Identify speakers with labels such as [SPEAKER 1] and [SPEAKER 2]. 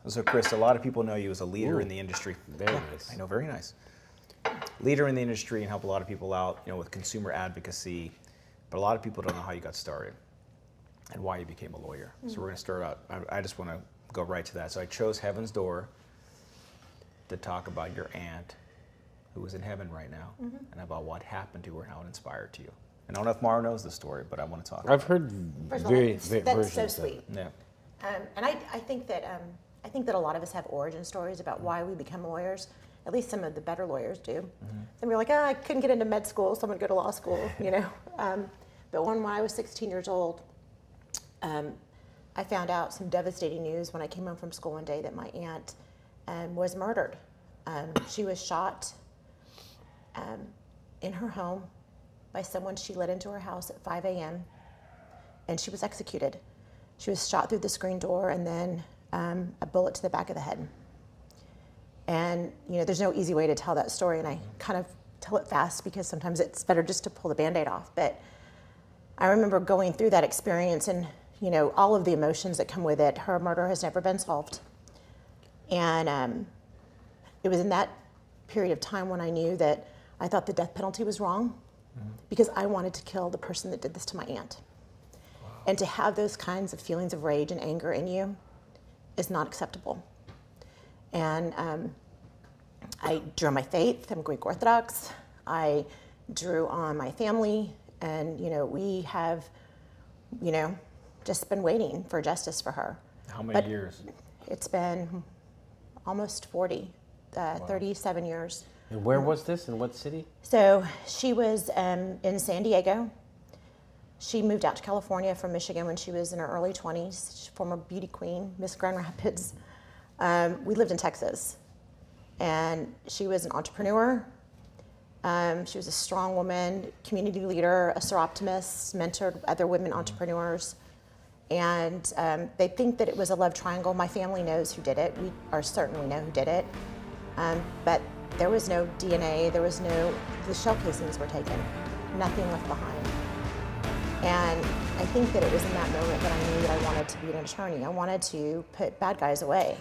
[SPEAKER 1] So, Chris, a lot of people know you as a leader in the industry.
[SPEAKER 2] Very nice.
[SPEAKER 1] I know, very nice. Leader in the industry and help a lot of people out, with consumer advocacy. But a lot of people don't know how you got started and why you became a lawyer. So we're going to start out. I just want to go right to that. So I chose Heaven's Door to talk about your aunt, who is in heaven right now, and about what happened to her and how it inspired to you. And I don't know if Mara knows the story, but I want to talk.
[SPEAKER 2] I've heard very
[SPEAKER 3] that's
[SPEAKER 2] versions
[SPEAKER 3] so
[SPEAKER 2] of it.
[SPEAKER 3] sweet.
[SPEAKER 1] Yeah.
[SPEAKER 3] And I think that a lot of us have origin stories about why we become lawyers. At least some of the better lawyers do. Some are like, I couldn't get into med school, so I'm going to go to law school, But when I was 16 years old, I found out some devastating news when I came home from school one day that my aunt was murdered. She was shot in her home by someone she let into her house at 5 a.m. and she was executed. She was shot through the screen door and then a bullet to the back of the head. And there's no easy way to tell that story, and I kind of tell it fast because sometimes it's better just to pull the Band-Aid off. But I remember going through that experience and all of the emotions that come with it. Her murder has never been solved. And it was in that period of time when I knew that I thought the death penalty was wrong because I wanted to kill the person that did this to my aunt. Wow. And to have those kinds of feelings of rage and anger in you is not acceptable. And I drew on my faith. I'm Greek Orthodox. I drew on my family. And, we have, just been waiting for justice for her.
[SPEAKER 1] How many years?
[SPEAKER 3] It's been almost 40, 37 years.
[SPEAKER 2] And where was this? In what city?
[SPEAKER 3] So she was in San Diego. She moved out to California from Michigan when she was in her early 20s. She's a former beauty queen, Miss Grand Rapids. We lived in Texas. And she was an entrepreneur. She was a strong woman, community leader, a seroptimist, mentored other women entrepreneurs. And they think that it was a love triangle. My family knows who did it. We are certain we know who did it. But there was no DNA. The shell casings were taken. Nothing left behind. And I think that it was in that moment that I knew that I wanted to be an attorney. I wanted to put bad guys away.